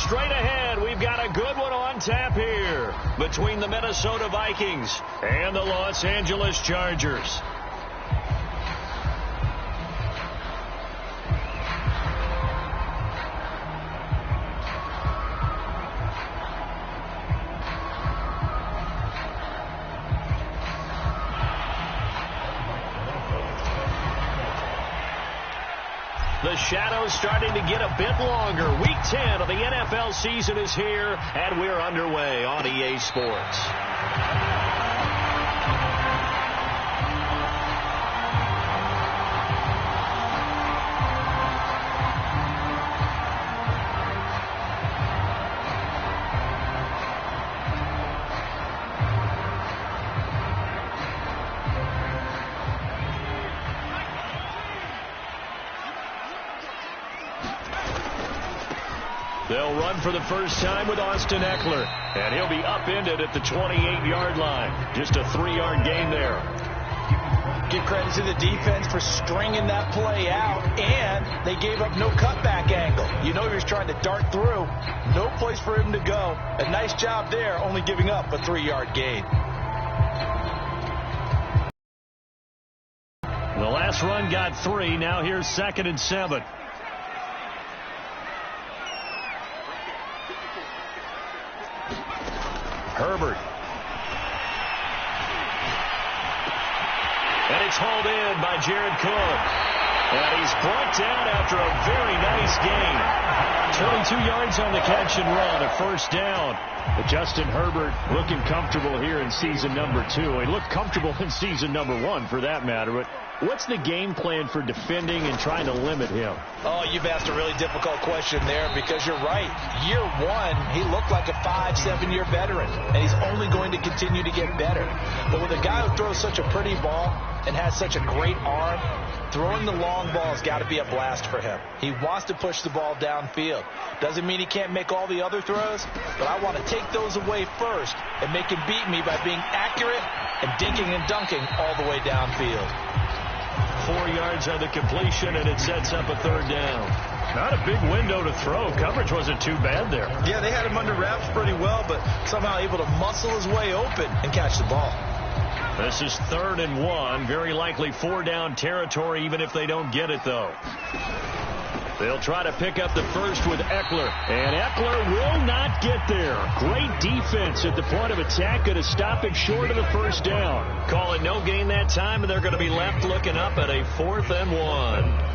straight ahead. We've got a good one on tap here between the Minnesota Vikings and the Los Angeles Chargers. The shadow's starting to get a bit longer. Week 10 of the NFL season is here, and we're underway on EA Sports. They'll run for the first time with Austin Eckler, and he'll be upended at the 28-yard line. Just a 3-yard gain there. Give credit to the defense for stringing that play out, and they gave up no cutback angle. You know he was trying to dart through. No place for him to go. A nice job there, only giving up a 3-yard gain. The last run got 3. Now here's 2nd and 7. Herbert. And it's hauled in by Jared Cook. And he's brought down after a very nice gain. 22 yards on the catch and run, a first down. But Justin Herbert looking comfortable here in season number 2. He looked comfortable in season number 1 for that matter. But what's the game plan for defending and trying to limit him? Oh, you've asked a really difficult question there because you're right. Year 1, he looked like a 5-7-year veteran, and he's only going to continue to get better. But with a guy who throws such a pretty ball and has such a great arm, throwing the long ball has got to be a blast for him. He wants to push the ball downfield. Doesn't mean he can't make all the other throws, but I want to take those away first and make him beat me by being accurate and dinking and dunking all the way downfield. 4 yards on the completion, and it sets up a 3rd down. Not a big window to throw. Coverage wasn't too bad there. Yeah, they had him under wraps pretty well, but somehow able to muscle his way open and catch the ball. This is 3rd and 1. Very likely 4-down territory, even if they don't get it, though. They'll try to pick up the first with Eckler. And Eckler will not get there. Great defense at the point of attack. Going to stop it short of the first down. Call it no gain that time, and they're going to be left looking up at a 4th and 1.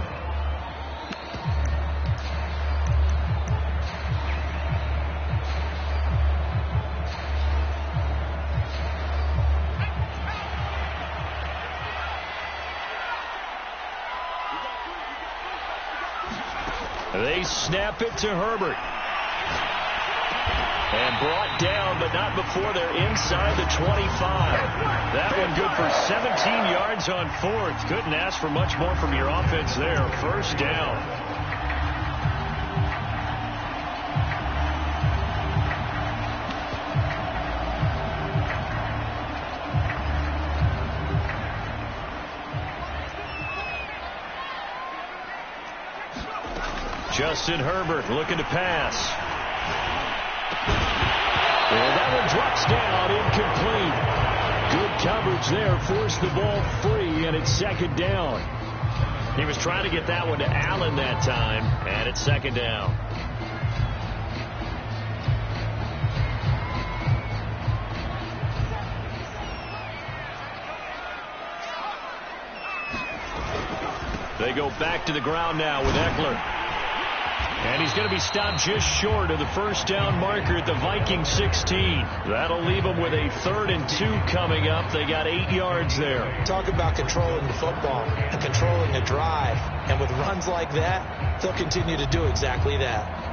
They snap it to Herbert. And brought down, but not before they're inside the 25. That one good for 17 yards on 4th. Couldn't ask for much more from your offense there. First down. Justin Herbert looking to pass. And that one drops down, incomplete. Good coverage there, forced the ball free, and it's 2nd down. He was trying to get that one to Allen that time, and it's 2nd down. They go back to the ground now with Eckler. And he's going to be stopped just short of the first down marker at the Vikings 16. That'll leave them with a 3rd and 2 coming up. They got 8 yards there. Talk about controlling the football and controlling the drive. And with runs like that, they'll continue to do exactly that.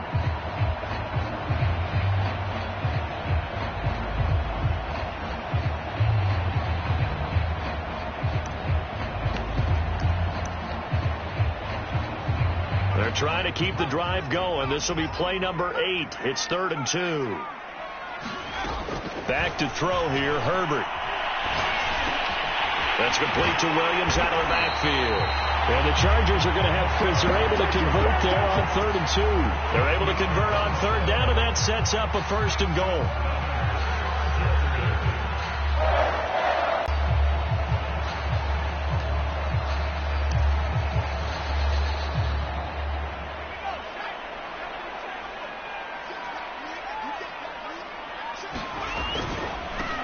They're trying to keep the drive going. This will be play number 8. It's 3rd and 2. Back to throw here, Herbert. That's complete to Williams out of the backfield. And the Chargers are going to have, they're able to convert there on 3rd and 2. They're able to convert on 3rd down, and That sets up a 1st and goal.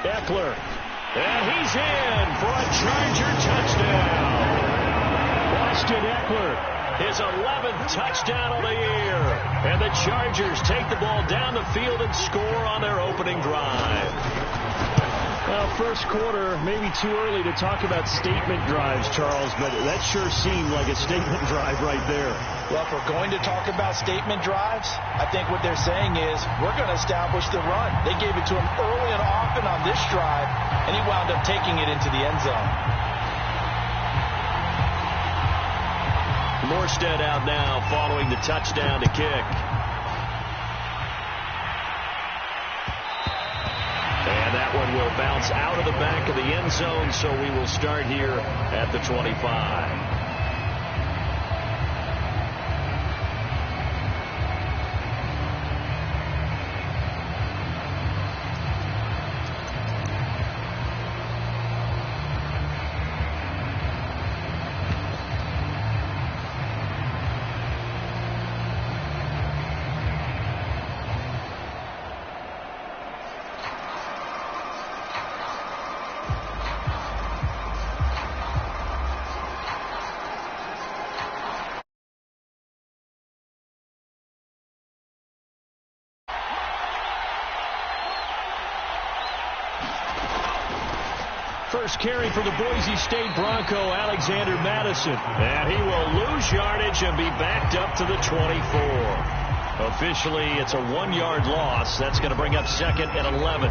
Eckler. And he's in for a Charger touchdown. Austin Eckler, his 11th touchdown of the year. And the Chargers take the ball down the field and score on their opening drive. Well, first quarter, maybe too early to talk about statement drives, Charles, but that sure seemed like a statement drive right there. Well, if we're going to talk about statement drives, I think what they're saying is we're going to establish the run. They gave it to him early and often on this drive, and he wound up taking it into the end zone. Morstead out now following the touchdown to kick. And that one will bounce out of the back of the end zone, so we will start here at the 25. First carry for the Boise State Bronco, Alexander Madison. And he will lose yardage and be backed up to the 24. Officially, it's a 1-yard loss. That's going to bring up 2nd and 11.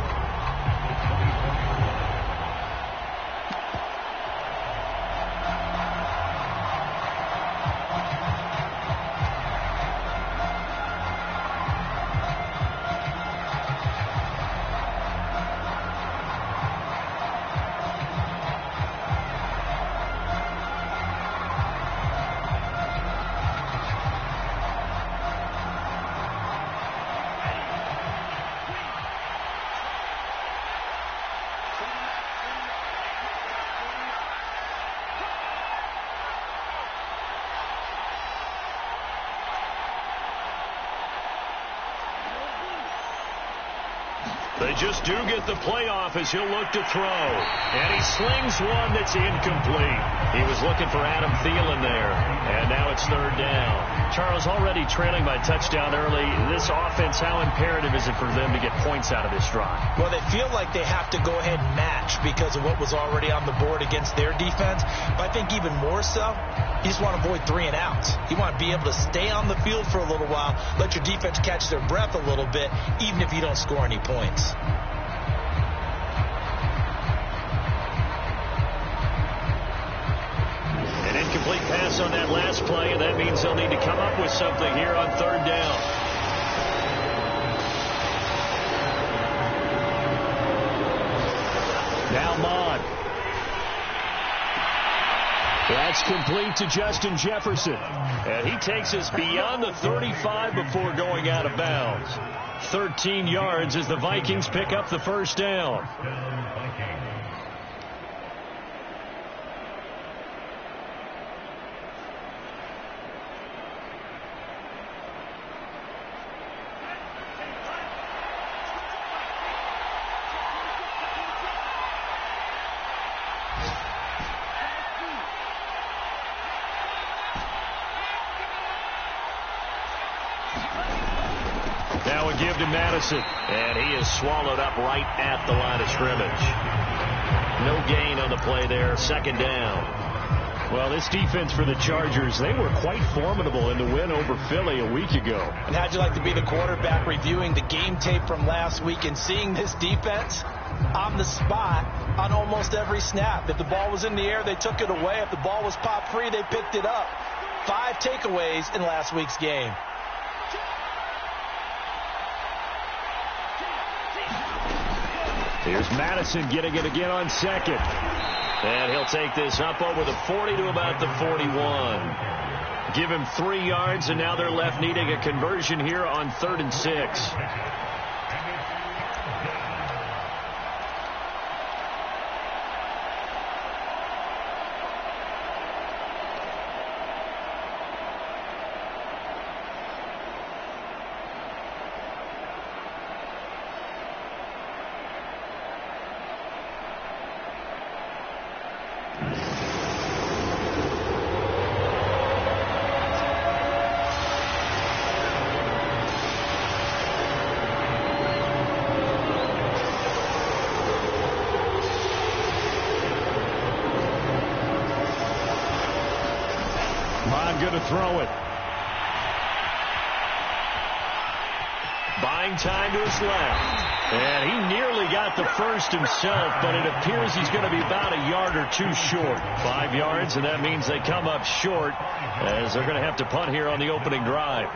They just do get the playoff as he'll look to throw. And he slings one that's incomplete. He was looking for Adam Thielen there. And now it's 3rd down. Charles, already trailing by touchdown early. This offense, how imperative is it for them to get points out of this drive? Well, they feel like they have to go ahead and match because of what was already on the board against their defense. But I think even more so, you just want to avoid 3 and outs. You want to be able to stay on the field for a little while, let your defense catch their breath a little bit, even if you don't score any points. An incomplete pass on that last play, and that means they'll need to come up with something here on 3rd down. Now Mond. That's complete to Justin Jefferson. And he takes us beyond the 35 before going out of bounds. 13 yards as the Vikings pick up the 1st down. Now a give to Madison, and he is swallowed up right at the line of scrimmage. No gain on the play there, 2nd down. Well, this defense for the Chargers, they were quite formidable in the win over Philly a week ago. And how'd you like to be the quarterback reviewing the game tape from last week and seeing this defense on the spot on almost every snap? If the ball was in the air, they took it away. If the ball was popped free, they picked it up. 5 takeaways in last week's game. Here's Madison getting it again on 2nd. And he'll take this up over the 40 to about the 41. give him 3 yards, and now they're left needing a conversion here on 3rd and 6. Going to throw it. Buying time to his left. And he nearly got the first himself, but it appears he's going to be about a yard or two short. 5 yards, and that means they come up short as they're going to have to punt here on the opening drive.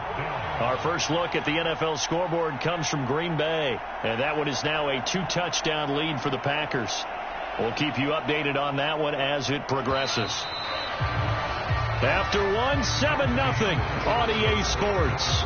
Our first look at the NFL scoreboard comes from Green Bay, and that one is now a 2-touchdown lead for the Packers. We'll keep you updated on that one as it progresses. After one, 7-0 on EA Sports.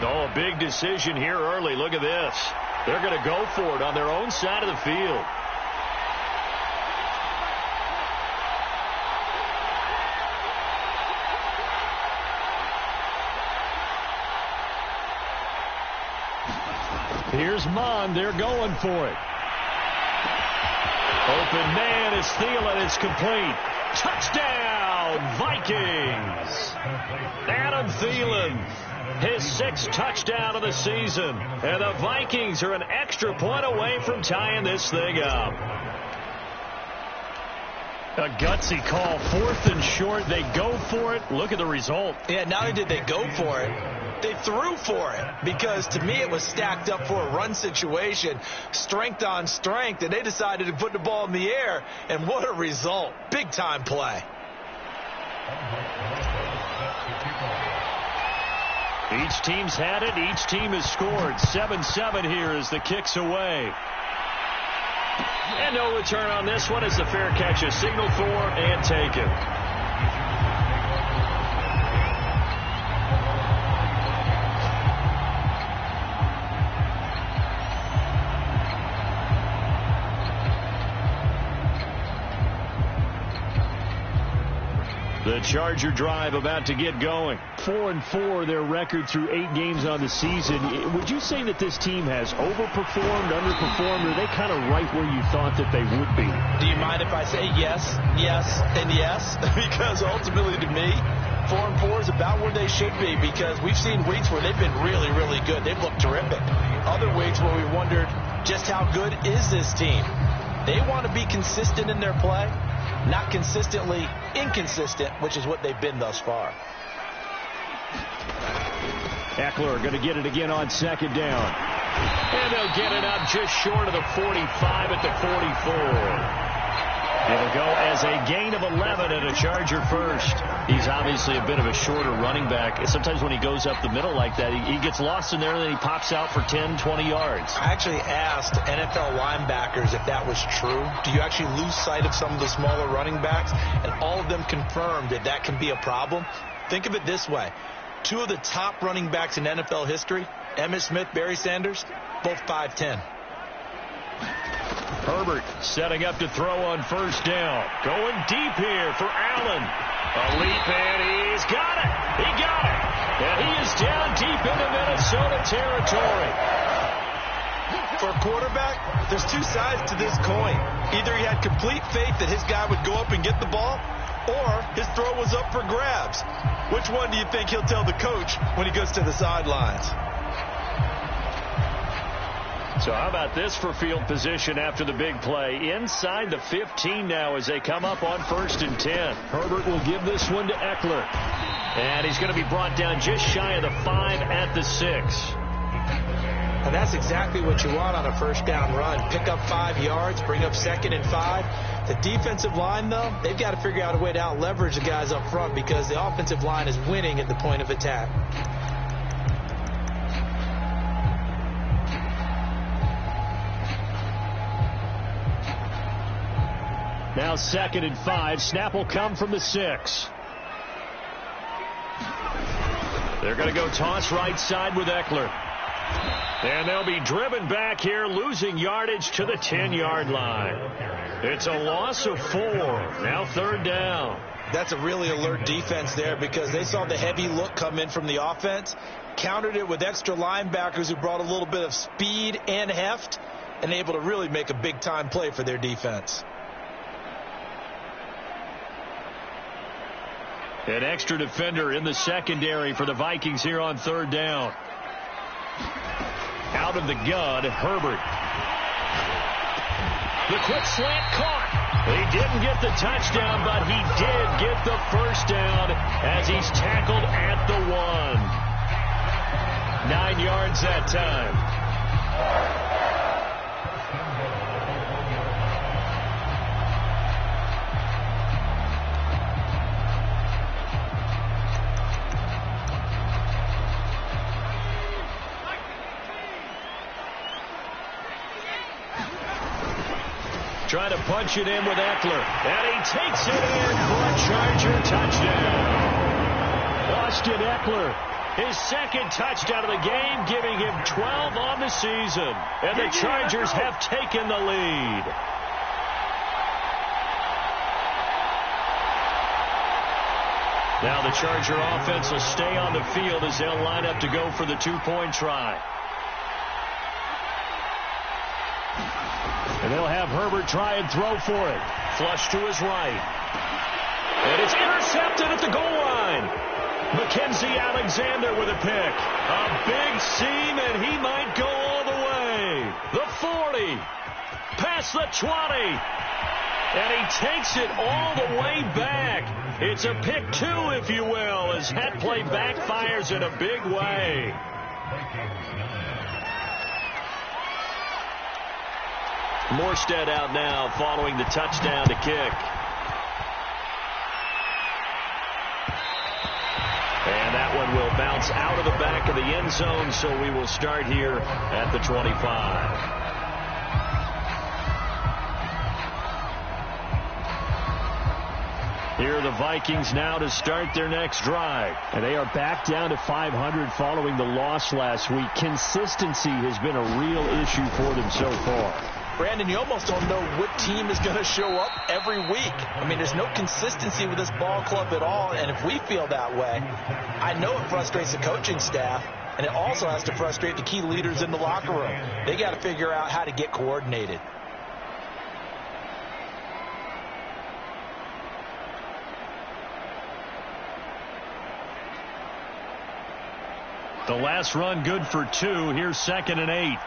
Oh, a big decision here early. Look at this. They're going to go for it on their own side of the field. Here's Mond. They're going for it. Open man is Thielen. It's complete. Touchdown, Vikings. Adam Thielen, his 6th touchdown of the season. And the Vikings are an extra point away from tying this thing up. A gutsy call. 4th and short. They go for it. Look at the result. Yeah, not only did they go for it, they threw for it, because to me it was stacked up for a run situation, strength on strength, and they decided to put the ball in the air, and what a result. Big time play. Each team's had it. Each team has scored. 7-7 here as the kick's away. And no return on this one as the fair catch is signaled for and taken. The Charger drive about to get going. 4-4 their record through 8 games on the season. Would you say that this team has overperformed, underperformed, or are they kind of right where you thought that they would be? Do you mind if I say yes, yes, and yes? Because ultimately to me, 4-4 is about where they should be, because we've seen weeks where they've been really, really good. They've looked terrific. Other weeks where we wondered just how good is this team. They want to be consistent in their play, not consistently inconsistent, which is what they've been thus far. Eckler going to get it again on 2nd down. And they'll get it up just short of the 45 at the 44. It'll go as a gain of 11 and a Charger first. He's obviously a bit of a shorter running back. Sometimes when he goes up the middle like that, he gets lost in there and then he pops out for 10, 20 yards. I actually asked NFL linebackers if that was true. Do you actually lose sight of some of the smaller running backs? And all of them confirmed that that can be a problem. Think of it this way. 2 of the top running backs in NFL history, Emmitt Smith, Barry Sanders, both 5'10". Herbert setting up to throw on 1st down. Going deep here for Allen. A leap, and he's got it. He got it. And he is down deep into Minnesota territory. For a quarterback, there's 2 sides to this coin. Either he had complete faith that his guy would go up and get the ball, or his throw was up for grabs. Which one do you think he'll tell the coach when he goes to the sidelines? So how about this for field position after the big play? Inside the 15 now as they come up on 1st and 10. Herbert will give this one to Eckler. And he's going to be brought down just shy of the 5 at the 6. And that's exactly what you want on a 1st down run. Pick up 5 yards, bring up 2nd and 5. The defensive line, though, they've got to figure out a way to out-leverage the guys up front because the offensive line is winning at the point of attack. Now 2nd and 5. Snap will come from the 6. They're going to go toss right side with Eckler. And they'll be driven back here, losing yardage to the 10-yard line. It's a loss of 4. Now 3rd down. That's a really alert defense there because they saw the heavy look come in from the offense, countered it with extra linebackers who brought a little bit of speed and heft, and able to really make a big-time play for their defense. An extra defender in the secondary for the Vikings here on 3rd down. Out of the gun, Herbert. The quick slant caught. He didn't get the touchdown, but he did get the first down as he's tackled at the 1. 9 yards that time. Trying to punch it in with Eckler. And he takes it in for a Charger touchdown. Austin Eckler, his 2nd touchdown of the game, giving him 12 on the season. And the Chargers have taken the lead. Now the Charger offense will stay on the field as they'll line up to go for the 2-point try. And they'll have Herbert try and throw for it. Flush to his right. And it's intercepted at the goal line. Mackenzie Alexander with a pick. A big seam, and he might go all the way. The 40. Past the 20. And he takes it all the way back. It's a pick 2, if you will, as that play backfires in a big way. Morstead out now following the touchdown to kick. And that one will bounce out of the back of the end zone, so we will start here at the 25. Here are the Vikings now to start their next drive. And they are back down to 500 following the loss last week. Consistency has been a real issue for them so far. Brandon, you almost don't know what team is going to show up every week. I mean, there's no consistency with this ball club at all, and if we feel that way, I know it frustrates the coaching staff, and it also has to frustrate the key leaders in the locker room. They got to figure out how to get coordinated. The last run good for 2. Here's 2nd and 8.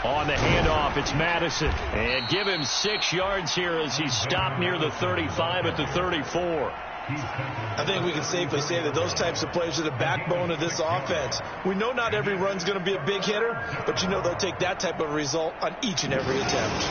On the handoff, it's Madison. And give him 6 yards here as he's stopped near the 35 at the 34. I think we can safely say that those types of plays are the backbone of this offense. We know not every run's going to be a big hitter, but you know they'll take that type of result on each and every attempt.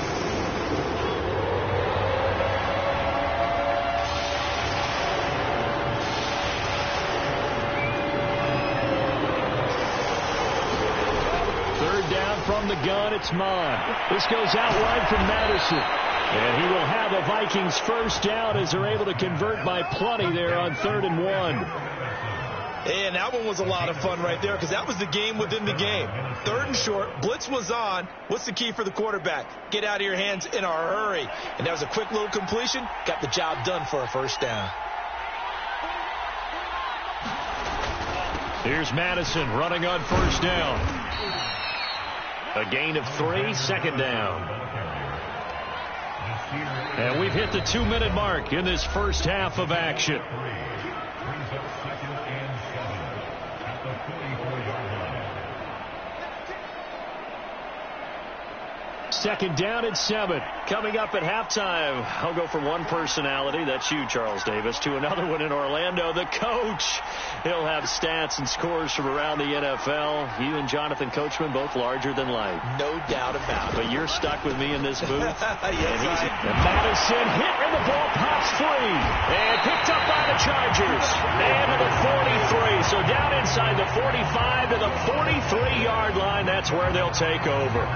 Third down from the gun, it's Mon. This goes out wide from Madison. And he will have a Vikings first down as they're able to convert by plenty there on 3rd and 1. And that one was a lot of fun right there because that was the game within the game. 3rd and short, blitz was on. What's the key for the quarterback? Get out of your hands in a hurry. And that was a quick little completion. Got the job done for a first down. Here's Madison running on first down. A gain of 3, 2nd down. And we've hit the 2-minute mark in this first half of action. Second down and 7. Coming up at halftime, I'll go from one personality, that's you, Charles Davis, to another one in Orlando, the coach. He'll have stats and scores from around the NFL. You and Jonathan Coachman, both larger than life. No doubt about it. But you're stuck with me in this booth. Yes, and Madison hit, and the ball pops free. And picked up by the Chargers. And to the 43. So down inside the 45 to the 43-yard line. That's where they'll take over.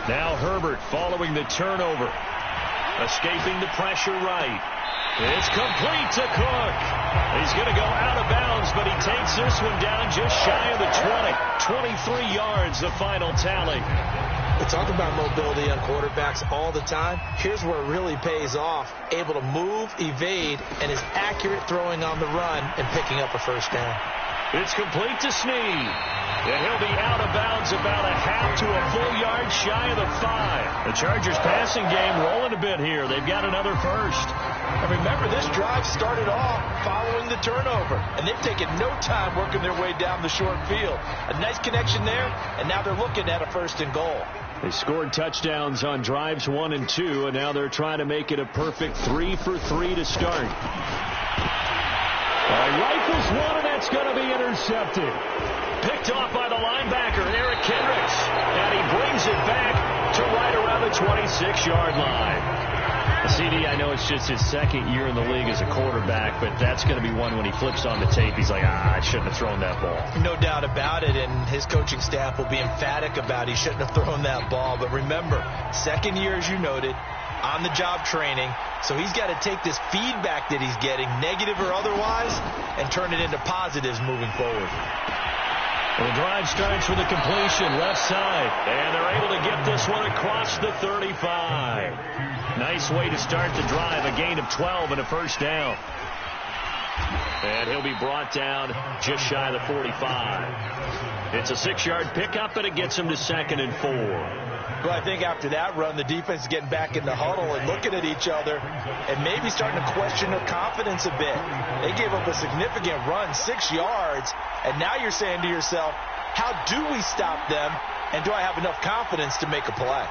Now Herbert following the turnover. Escaping the pressure right. It's complete to Cook. He's going to go out of bounds, but he takes this one down just shy of the 20. 23 yards, the final tally. We talk about mobility on quarterbacks all the time. Here's where it really pays off. Able to move, evade, and is accurate throwing on the run and picking up a first down. It's complete to Snead. And he'll be out of bounds about a half to a full yard shy of the 5. The Chargers passing game rolling a bit here. They've got another first. And remember, this drive started off following the turnover. And they've taken no time working their way down the short field. A nice connection there, and now they're looking at a first and goal. They scored touchdowns on drives 1 and 2, and now they're trying to make it a perfect 3 for 3 to start. Rifles one, and that's going to be intercepted. Picked off by the linebacker, Eric Kendricks. And he brings it back to right around the 26-yard line. CD, I know it's just his second year in the league as a quarterback, but that's going to be one when he flips on the tape. He's like, I shouldn't have thrown that ball. No doubt about it, and his coaching staff will be emphatic about he shouldn't have thrown that ball. But remember, second year, as you noted, on-the-job training. So he's got to take this feedback that he's getting, negative or otherwise, and turn it into positives moving forward. The drive starts with a completion left side, and they're able to get this one across the 35. Nice way to start the drive, a gain of 12 and a first down. And he'll be brought down just shy of the 45. It's a 6-yard pickup, and it gets him to 2nd and 4. Well, I think after that run, the defense is getting back in the huddle and looking at each other and maybe starting to question their confidence a bit. They gave up a significant run, 6 yards, and now you're saying to yourself, how do we stop them, and do I have enough confidence to make a play?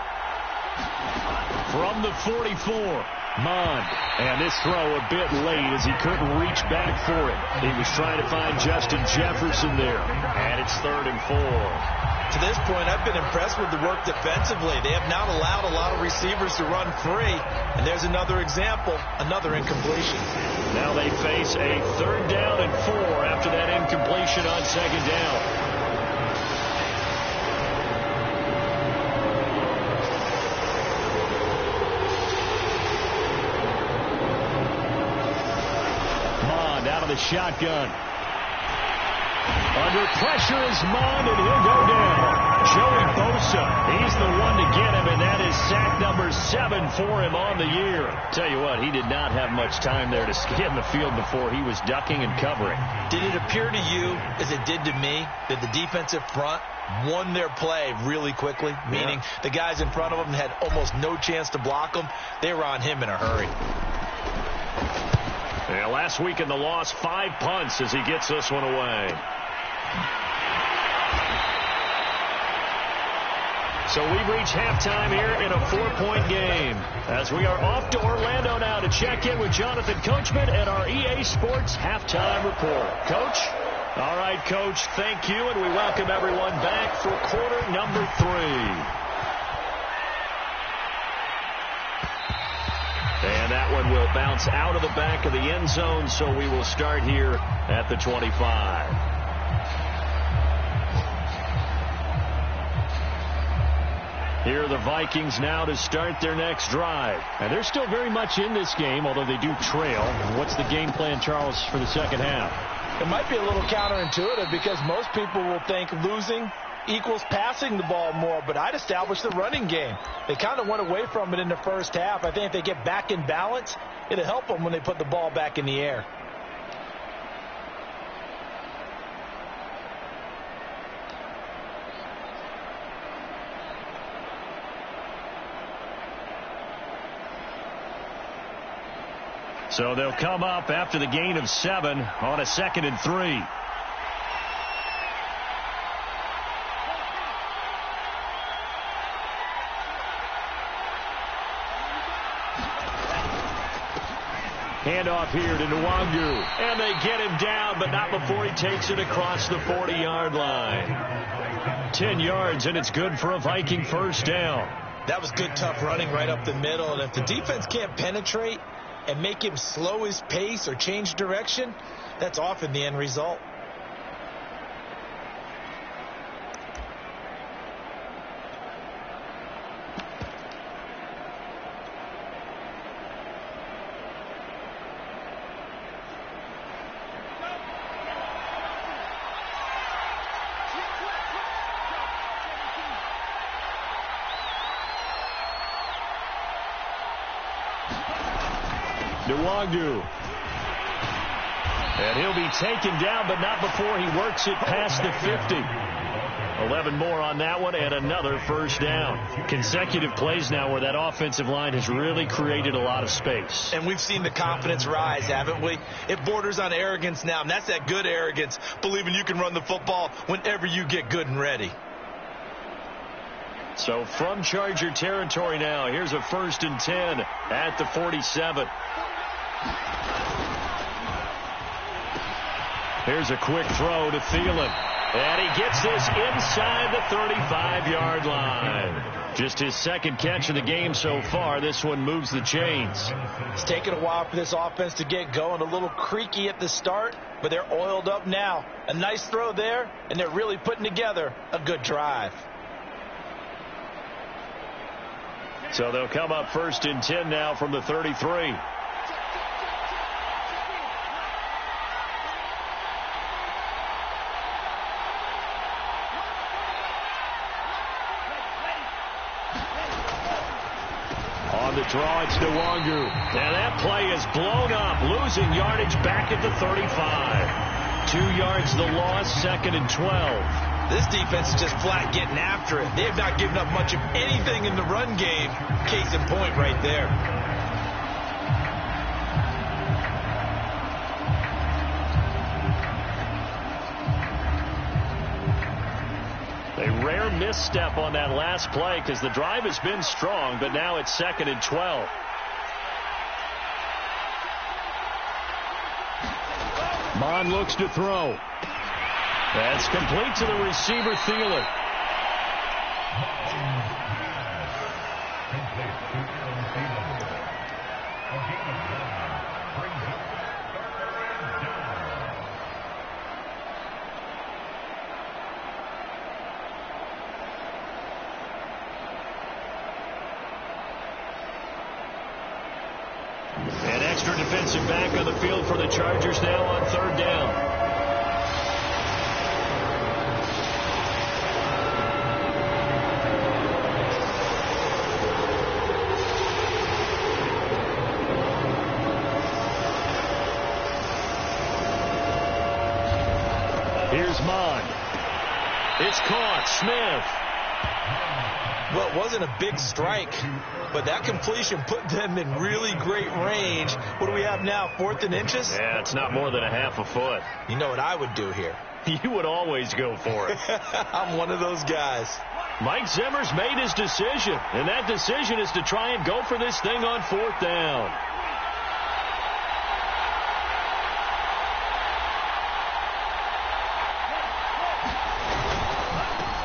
From the 44, Mond. And this throw a bit late as he couldn't reach back for it. He was trying to find Justin Jefferson there. And it's 3rd and 4. To this point, I've been impressed with the work defensively. They have not allowed a lot of receivers to run free. And there's another example, another incompletion. Now they face a 3rd down and 4 after that incompletion on 2nd down. Out of the shotgun. Under pressure is Mond, and he'll go down. Joey Bosa, he's the one to get him, and that is sack number 7 for him on the year. Tell you what, he did not have much time there to scan the field before he was ducking and covering. Did it appear to you, as it did to me, that the defensive front won their play really quickly? Meaning the guys in front of them had almost no chance to block him. They were on him in a hurry. Yeah, last week in the loss, 5 punts as he gets this one away. So we've reached halftime here in a 4-point game. As we are off to Orlando now to check in with Jonathan Coachman at our EA Sports Halftime Report. Coach? All right, Coach, thank you, and we welcome everyone back for quarter number 3. And that one will bounce out of the back of the end zone, so we will start here at the 25. Here are the Vikings now to start their next drive. And they're still very much in this game, although they do trail. What's the game plan, Charles, for the second half? It might be a little counterintuitive because most people will think losing equals passing the ball more, but I'd establish the running game. They kind of went away from it in the first half. I think if they get back in balance, it'll help them when they put the ball back in the air. So they'll come up after the gain of 7 on a 2nd and 3. Handoff here to Nwangu. And they get him down, but not before he takes it across the 40-yard line. 10 yards, and it's good for a Viking first down. That was good, tough running right up the middle. And if the defense can't penetrate and make him slow his pace or change direction, that's often the end result. Nwangu. And he'll be taken down, but not before he works it past the 50. 11 more on that one, and another first down. Consecutive plays now where that offensive line has really created a lot of space. And we've seen the confidence rise, haven't we? It borders on arrogance now, and that's that good arrogance, believing you can run the football whenever you get good and ready. So from Charger territory now, here's a 1st and 10 at the 47. Here's a quick throw to Thielen. And he gets this inside the 35-yard line. Just his 2nd catch of the game so far. This one moves the chains. It's taken a while for this offense to get going. A little creaky at the start, but they're oiled up now. A nice throw there, and they're really putting together a good drive. So they'll come up 1st and 10 now from the 33. On the draw, it's Nwangu. And that play is blown up, losing yardage back at the 35. 2 yards the loss, 2nd and 12. This defense is just flat getting after it. They have not given up much of anything in the run game. Case in point right there. A rare misstep on that last play because the drive has been strong, but now it's 2nd and 12. Mon looks to throw. That's complete to the receiver, Thielen. An extra defensive back on the field for the Chargers now on 3rd down. Here's Mon. It's caught. Smith. Well, it wasn't a big strike, but that completion put them in really great range. What do we have now, 4th and inches? Yeah, it's not more than a half a foot. You know what I would do here? You would always go for it. I'm one of those guys. Mike Zimmer's made his decision, and that decision is to try and go for this thing on 4th down.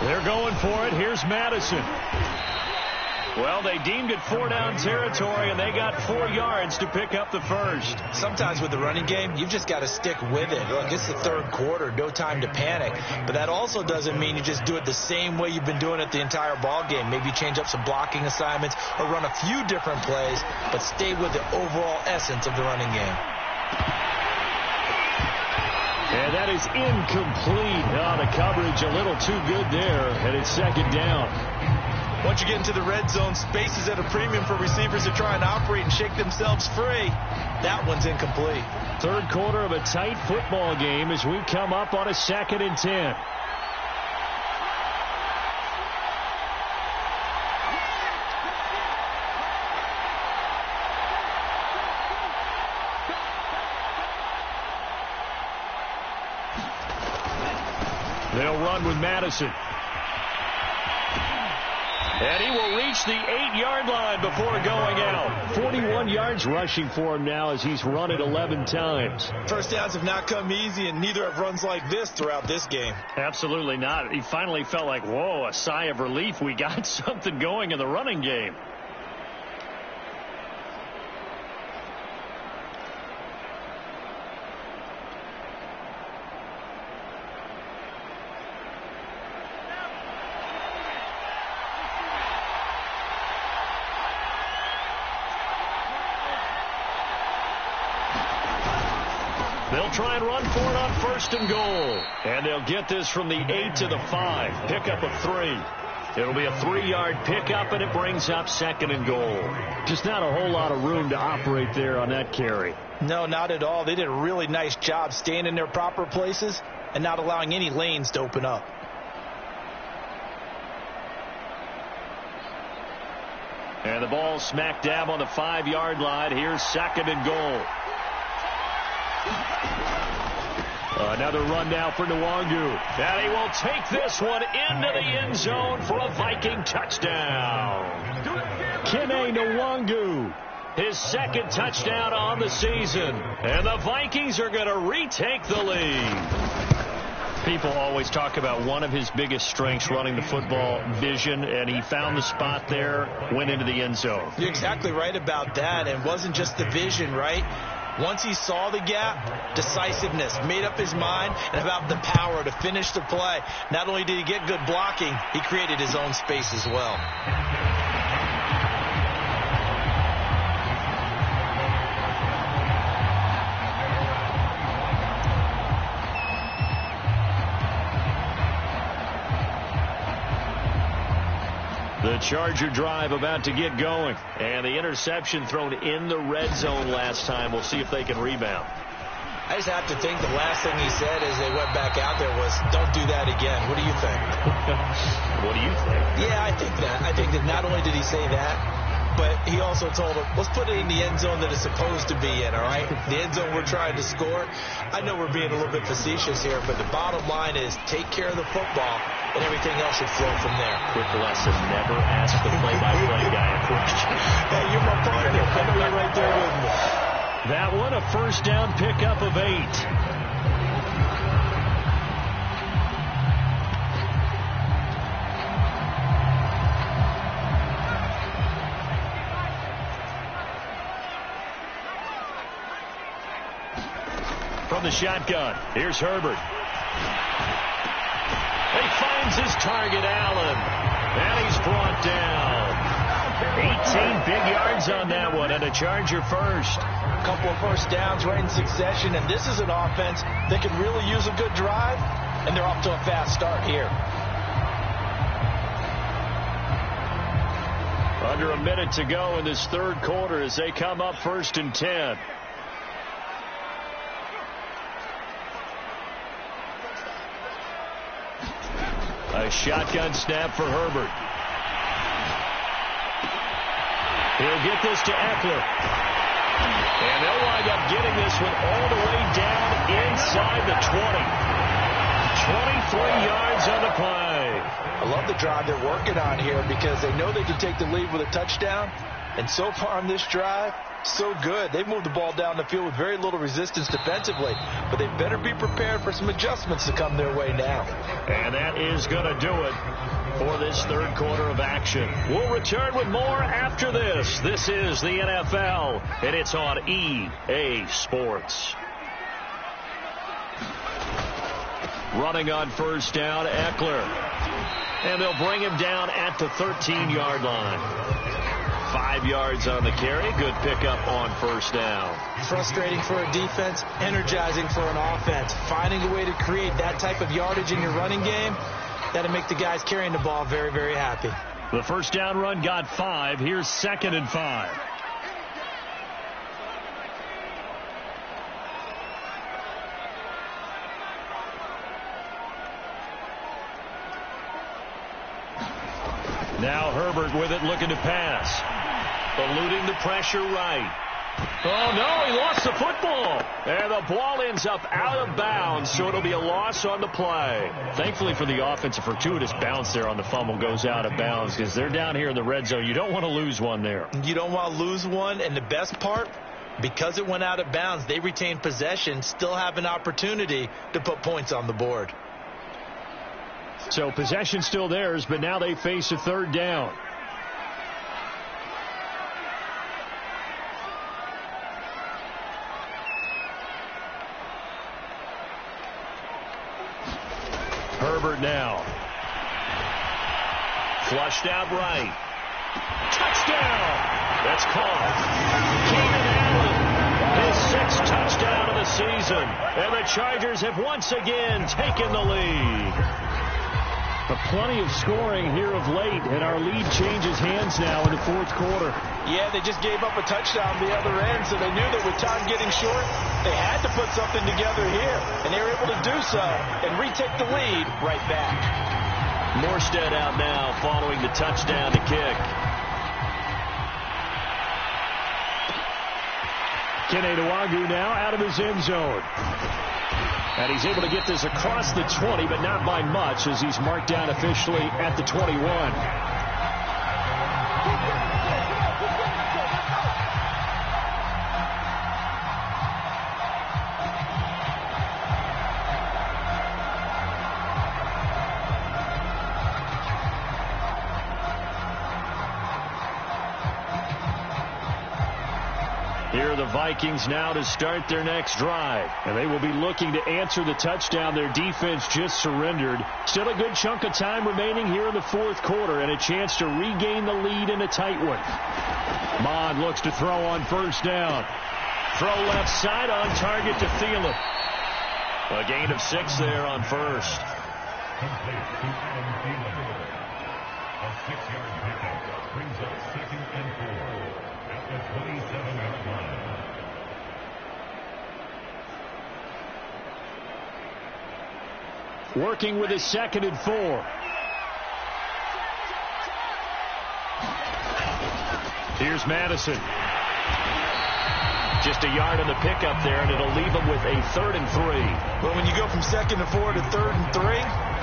They're going for it. Here's Madison. Well, they deemed it 4-down territory, and they got 4 yards to pick up the first. Sometimes with the running game, you've just got to stick with it. Look, it's the 3rd quarter, no time to panic. But that also doesn't mean you just do it the same way you've been doing it the entire ball game. Maybe change up some blocking assignments or run a few different plays, but stay with the overall essence of the running game. And that is incomplete. The coverage a little too good there, and it's 2nd down. Once you get into the red zone, space is at a premium for receivers to try and operate and shake themselves free. That one's incomplete. 3rd quarter of a tight football game as we come up on a 2nd and 10. They'll run with Madison. And he will reach the 8-yard line before going out. 41 yards rushing for him now as he's run it 11 times. First downs have not come easy, and neither have runs like this throughout this game. Absolutely not. He finally felt like, whoa, a sigh of relief. We got something going in the running game. They'll try and run for it on 1st and goal. And they'll get this from the 8 to the 5. Pickup of 3. It'll be a 3-yard pickup, and it brings up 2nd and goal. Just not a whole lot of room to operate there on that carry. No, not at all. They did a really nice job staying in their proper places and not allowing any lanes to open up. And the ball smack dab on the 5-yard line. Here's 2nd and goal. Another run now for Nwangu. And he will take this one into the end zone for a Viking touchdown. Kene Nwangu, his 2nd touchdown on the season. And the Vikings are going to retake the lead. People always talk about one of his biggest strengths, running the football, vision, and he found the spot there, went into the end zone. You're exactly right about that. And it wasn't just the vision, right? Once he saw the gap, decisiveness, made up his mind, and about the power to finish the play. Not only did he get good blocking, he created his own space as well. The Charger drive about to get going. And the interception thrown in the red zone last time. We'll see if they can rebound. I just have to think the last thing he said as they went back out there was, don't do that again. What do you think? What do you think? Yeah, I think that. I think that not only did he say that, but he also told him, let's put it in the end zone that it's supposed to be in, all right? The end zone we're trying to score. I know we're being a little bit facetious here, but the bottom line is take care of the football, and everything else should flow from there. Quick lesson, never ask the play-by-play guy a question. Hey, you're my partner. I know you're right there with me. That one, a 1st down pickup of 8. From the shotgun, here's Herbert. He finds his target, Allen. And he's brought down. 18 big yards on that one, and a Charger first. A couple of first downs right in succession, and this is an offense that can really use a good drive, and they're off to a fast start here. Under a minute to go in this 3rd quarter as they come up 1st and 10. A shotgun snap for Herbert. He'll get this to Eckler. And they'll wind up getting this one all the way down inside the 20. 23 yards on the play. I love the drive they're working on here because they know they can take the lead with a touchdown. And so far on this drive, so good. They've moved the ball down the field with very little resistance defensively. But they better be prepared for some adjustments to come their way now. And that is going to do it for this 3rd quarter of action. We'll return with more after this. This is the NFL, and it's on EA Sports. Running on 1st down, Eckler. And they'll bring him down at the 13-yard line. 5 yards on the carry. Good pickup on 1st down. Frustrating for a defense, energizing for an offense. Finding a way to create that type of yardage in your running game, that'll make the guys carrying the ball very, very happy. The 1st down run got 5. Here's 2nd and 5. Now Herbert with it, looking to pass. Eluding the pressure right. Oh, no, he lost the football. And the ball ends up out of bounds, so it'll be a loss on the play. Thankfully for the offense, a fortuitous bounce there on the fumble goes out of bounds because they're down here in the red zone. You don't want to lose one there. You don't want to lose one, and the best part, because it went out of bounds, they retain possession, still have an opportunity to put points on the board. So possession still theirs, but now they face a third down. Herbert now. Flushed out right. Touchdown! That's caught. Keenan Allen, his sixth touchdown of the season. And the Chargers have once again taken the lead. But plenty of scoring here of late, and our lead changes hands now in the fourth quarter. Yeah, they just gave up a touchdown the other end, so they knew that with time getting short, they had to put something together here, and they were able to do so and retake the lead right back. Morstead out now following the touchdown to kick. Kene Nwangwu now out of his end zone. And he's able to get this across the 20, but not by much as he's marked down officially at the 21. Here are the Vikings now to start their next drive. And they will be looking to answer the touchdown their defense just surrendered. Still a good chunk of time remaining here in the fourth quarter and a chance to regain the lead in a tight one. Mond looks to throw on first down. Throw left side on target to Thielen. A gain of 6 there on first. A 6-yard pickup brings up 2nd and 4 at the 27-yard line. Working with his 2nd and 4. Here's Madison. Just a yard on the pickup there, and it'll leave him with a 3rd and 3. But when you go from 2nd and 4 to 3rd and 3,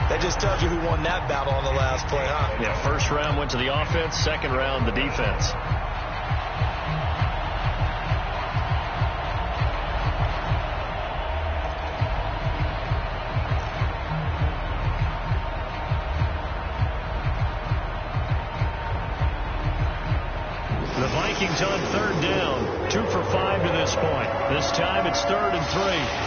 that just tells you who won that battle on the last play, huh? Yeah, first round went to the offense, second round the defense. The Vikings on 3rd down, 2 for 5 to this point. This time it's 3rd and 3.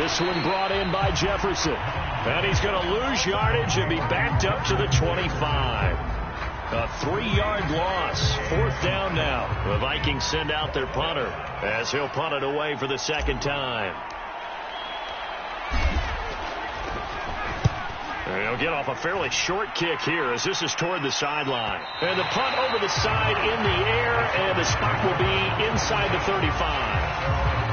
This one brought in by Jefferson. And he's going to lose yardage and be backed up to the 25. A 3-yard loss. 4th down now. The Vikings send out their punter as he'll punt it away for the 2nd time. He'll get off a fairly short kick here as this is toward the sideline. And the punt over the side in the air, and the spot will be inside the 35.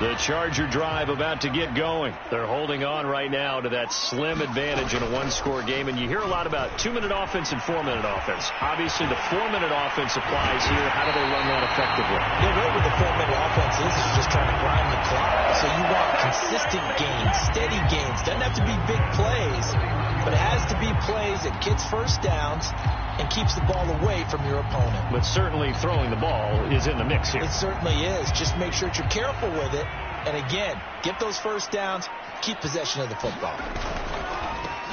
The Charger drive about to get going. They're holding on right now to that slim advantage in a one-score game. And you hear a lot about 2-minute offense and 4-minute offense. Obviously, the 4-minute offense applies here. How do they run that effectively? Yeah, really with the 4-minute offense, this is just trying to grind the clock. So you want consistent gains, steady gains. Doesn't have to be big plays, but it has to be plays that gets first downs and keeps the ball away from your opponent. But certainly throwing the ball is in the mix here. It certainly is. Just make sure that you're careful with it. And again, get those first downs, keep possession of the football.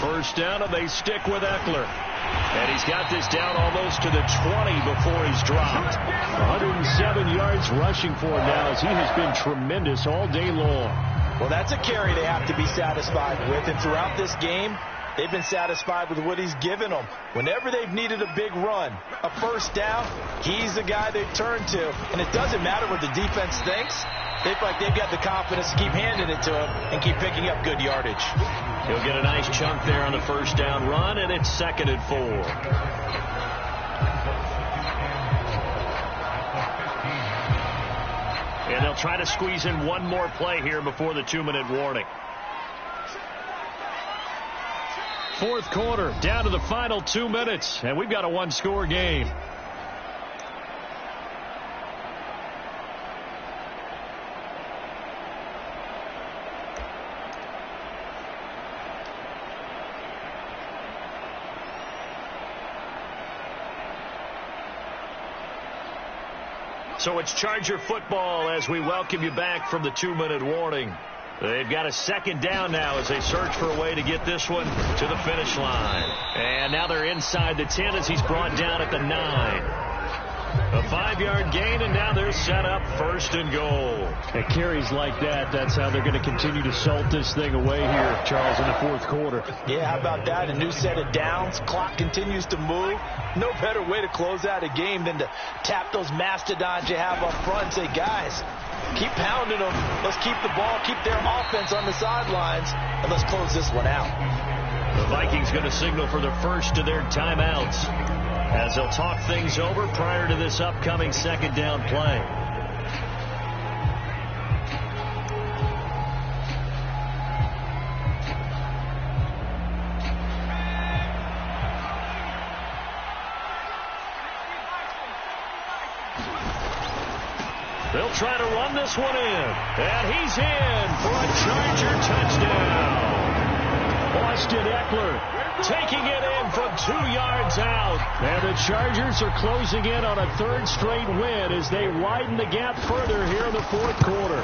First down, and they stick with Eckler. And he's got this down almost to the 20 before he's dropped. 107 yards rushing for him now as he has been tremendous all day long. Well, that's a carry they have to be satisfied with. And throughout this game, they've been satisfied with what he's given them. Whenever they've needed a big run, a first down, he's the guy they've turned to. And it doesn't matter what the defense thinks. They feel like they've got the confidence to keep handing it to him and keep picking up good yardage. He'll get a nice chunk there on the first down run, and it's 2nd and 4. And they'll try to squeeze in one more play here before the 2-minute warning. 4th quarter, down to the final 2 minutes, and we've got a one-score game. So it's Charger football as we welcome you back from the 2-minute warning. They've got a 2nd down now as they search for a way to get this one to the finish line. And now they're inside the 10 as he's brought down at the 9. A 5-yard gain, and now they're set up 1st and goal. At carries like that, that's how they're going to continue to salt this thing away here, Charles, in the 4th quarter. Yeah, how about that? A new set of downs. Clock continues to move. No better way to close out a game than to tap those mastodons you have up front and say, guys, keep pounding them. Let's keep the ball, keep their offense on the sidelines, and let's close this one out. The Vikings going to signal for the first of their timeouts as they'll talk things over prior to this upcoming 2nd down play. They'll try to run this one in, and he's in for a Charger touchdown. Austin Eckler taking it in from 2 yards out. And the Chargers are closing in on a 3rd straight win as they widen the gap further here in the 4th quarter.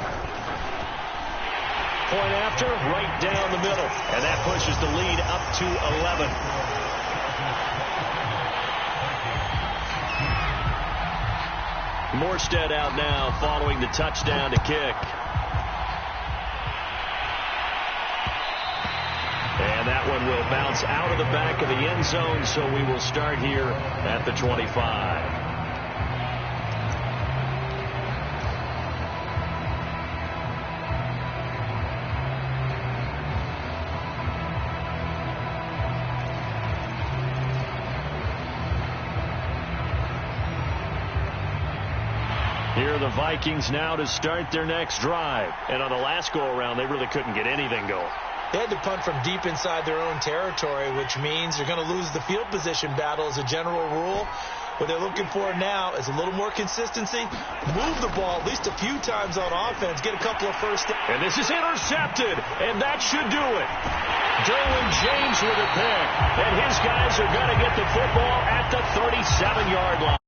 Point after, right down the middle, and that pushes the lead up to 11. Morstead out now following the touchdown to kick. And that one will bounce out of the back of the end zone, so we will start here at the 25. Here are the Vikings now to start their next drive. And on the last go-around, they really couldn't get anything going. They had to punt from deep inside their own territory, which means they're going to lose the field position battle as a general rule. What they're looking for now is a little more consistency, move the ball at least a few times on offense, get a couple of first downs. And this is intercepted, and that should do it. Derwin James with a pick, and his guys are going to get the football at the 37-yard line.